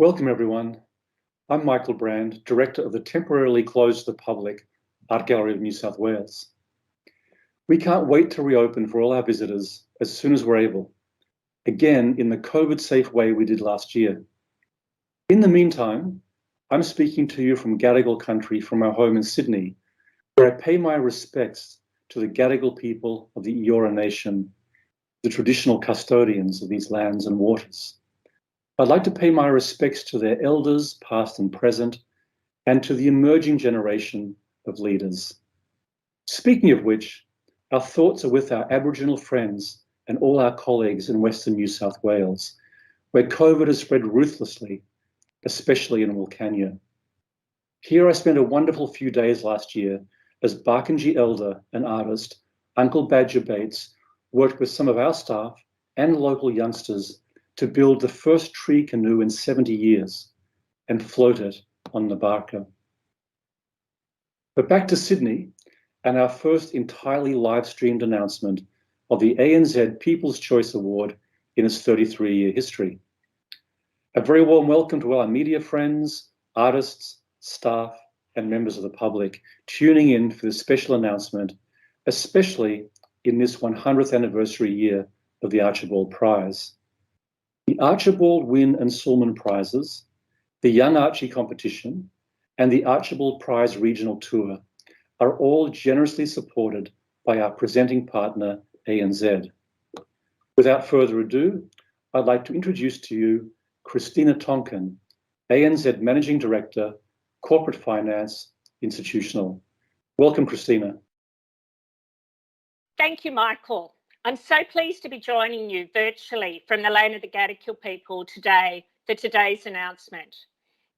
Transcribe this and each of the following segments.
Welcome everyone. I'm Michael Brand, Director of the temporarily closed to the public Art Gallery of New South Wales. We can't wait to reopen for all our visitors as soon as we're able, again in the COVID-safe way we did last year. In the meantime, I'm speaking to you from Gadigal country from our home in Sydney, where I pay my respects to the Gadigal people of the Eora Nation, the traditional custodians of these lands and waters. I'd like to pay my respects to their elders, past and present, and to the emerging generation of leaders. Speaking of which, our thoughts are with our Aboriginal friends and all our colleagues in Western New South Wales, where COVID has spread ruthlessly, especially in Wilcannia. Here I spent a wonderful few days last year as Barkindji elder and artist Uncle Badger Bates worked with some of our staff and local youngsters to build the first tree canoe in 70 years and float it on Nabarka. But back to Sydney and our first entirely live-streamed announcement of the ANZ People's Choice Award in its 33-year history. A very warm welcome to all our media friends, artists, staff, and members of the public tuning in for this special announcement, especially in this 100th anniversary year of the Archibald Prize. The Archibald, Wynne and Sulman Prizes, the Young Archie competition, and the Archibald Prize Regional Tour are all generously supported by our presenting partner, ANZ. Without further ado, I'd like to introduce to you Christina Tonkin, ANZ Managing Director, Corporate Finance, Institutional. Welcome, Christina. Thank you, Michael. I'm so pleased to be joining you virtually from the land of the Gadigal people today for today's announcement.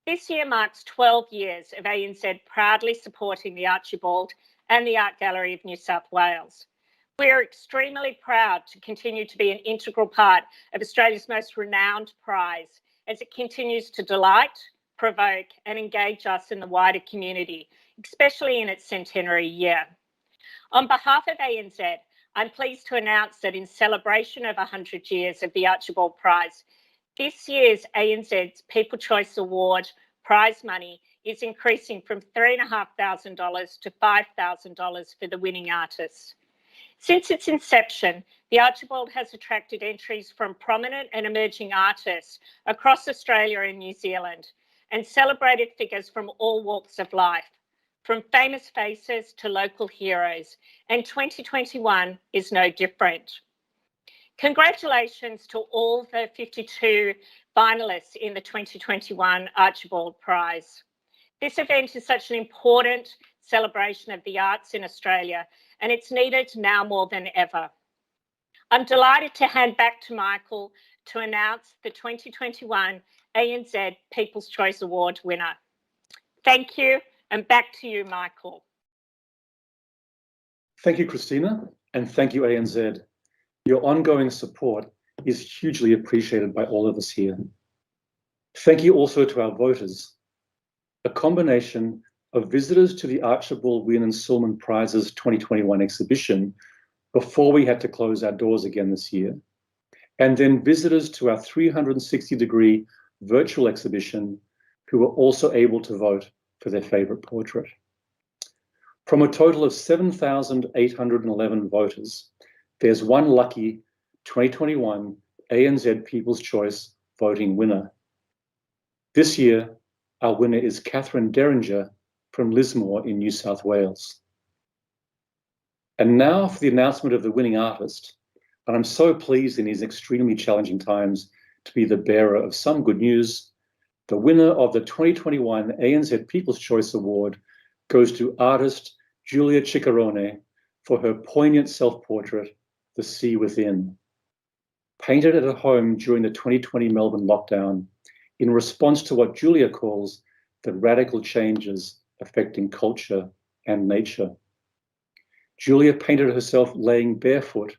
This year marks 12 years of ANZ proudly supporting the Archibald and the Art Gallery of New South Wales. We are extremely proud to continue to be an integral part of Australia's most renowned prize as it continues to delight, provoke and engage us in the wider community, especially in its centenary year. On behalf of ANZ, I'm pleased to announce that in celebration of 100 years of the Archibald Prize, this year's ANZ's People's Choice Award prize money is increasing from $3,500 to $5,000 for the winning artists. Since its inception, the Archibald has attracted entries from prominent and emerging artists across Australia and New Zealand and celebrated figures from all walks of life, from famous faces to local heroes, and 2021 is no different. Congratulations to all the 52 finalists in the 2021 Archibald Prize. This event is such an important celebration of the arts in Australia, and it's needed now more than ever. I'm delighted to hand back to Michael to announce the 2021 ANZ People's Choice Award winner. Thank you. And back to you, Michael. Thank you, Christina, and thank you, ANZ. Your ongoing support is hugely appreciated by all of us here. Thank you also to our voters. A combination of visitors to the Archibald, Wynne and Sulman Prizes 2021 exhibition before we had to close our doors again this year, and then visitors to our 360-degree virtual exhibition who were also able to vote for their favourite portrait. From a total of 7,811 voters, there's one lucky 2021 ANZ People's Choice voting winner. This year, our winner is Catherine Derringer from Lismore in New South Wales. And now for the announcement of the winning artist, and I'm so pleased in these extremely challenging times to be the bearer of some good news. The winner of the 2021 ANZ People's Choice Award goes to artist Julia Ciccarone for her poignant self-portrait, The Sea Within. Painted at her home during the 2020 Melbourne lockdown in response to what Julia calls the radical changes affecting culture and nature. Julia painted herself laying barefoot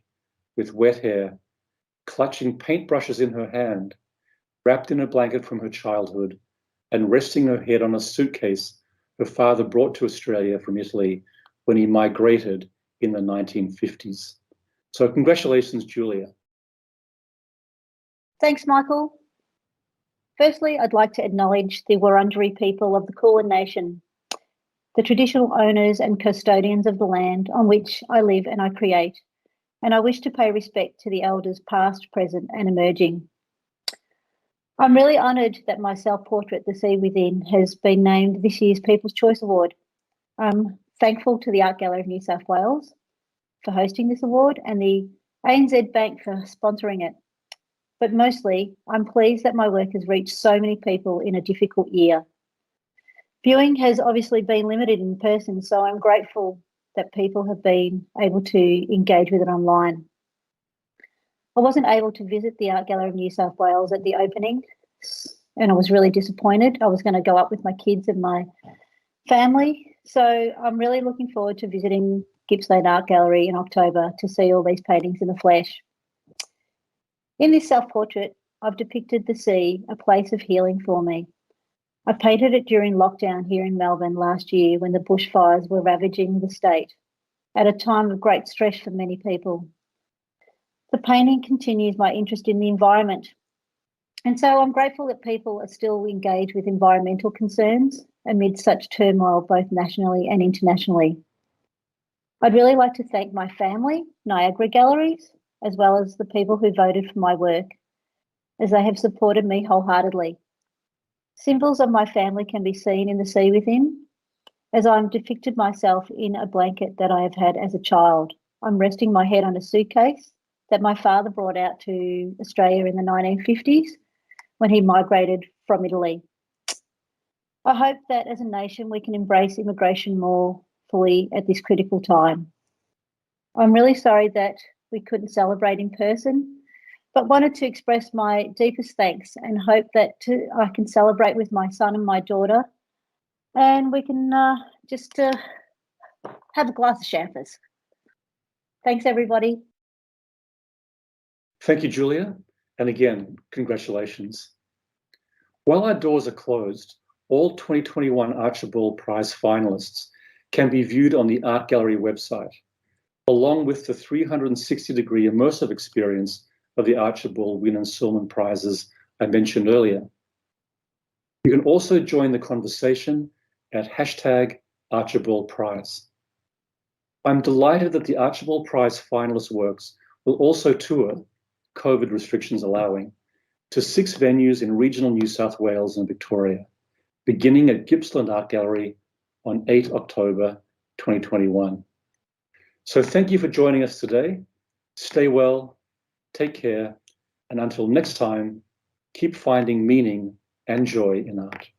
with wet hair, clutching paintbrushes in her hand, wrapped in a blanket from her childhood and resting her head on a suitcase her father brought to Australia from Italy when he migrated in the 1950s. So congratulations, Julia. Thanks, Michael. Firstly, I'd like to acknowledge the Wurundjeri people of the Kulin Nation, the traditional owners and custodians of the land on which I live and I create, and I wish to pay respect to the elders past, present and emerging. I'm really honoured that my self-portrait, The Sea Within, has been named this year's People's Choice Award. I'm thankful to the Art Gallery of New South Wales for hosting this award and the ANZ Bank for sponsoring it. But mostly, I'm pleased that my work has reached so many people in a difficult year. Viewing has obviously been limited in person, so I'm grateful that people have been able to engage with it online. I wasn't able to visit the Art Gallery of New South Wales at the opening, and I was really disappointed. I was going to go up with my kids and my family, so I'm really looking forward to visiting Gippsland Art Gallery in October to see all these paintings in the flesh. In this self-portrait, I've depicted the sea, a place of healing for me. I painted it during lockdown here in Melbourne last year when the bushfires were ravaging the state, at a time of great stress for many people. The painting continues my interest in the environment, and so I'm grateful that people are still engaged with environmental concerns amid such turmoil both nationally and internationally. I'd really like to thank my family, Niagara Galleries, as well as the people who voted for my work, as they have supported me wholeheartedly. Symbols of my family can be seen in The Sea Within, as I'm depicted myself in a blanket that I have had as a child. I'm resting my head on a suitcase that my father brought out to Australia in the 1950s when he migrated from Italy. I hope that as a nation we can embrace immigration more fully at this critical time. I'm really sorry that we couldn't celebrate in person, but wanted to express my deepest thanks and hope that I can celebrate with my son and my daughter, and we can just have a glass of champers. Thanks, everybody. Thank you, Julia. And again, congratulations. While our doors are closed, all 2021 Archibald Prize finalists can be viewed on the Art Gallery website, along with the 360-degree immersive experience of the Archibald, Wynne and Silman prizes I mentioned earlier. You can also join the conversation at #ArchibaldPrize. I'm delighted that the Archibald Prize finalist works will also tour, COVID restrictions allowing, to 6 venues in regional New South Wales and Victoria, beginning at Gippsland Art Gallery on 8 October 2021. So thank you for joining us today. Stay well, take care, and until next time, keep finding meaning and joy in art.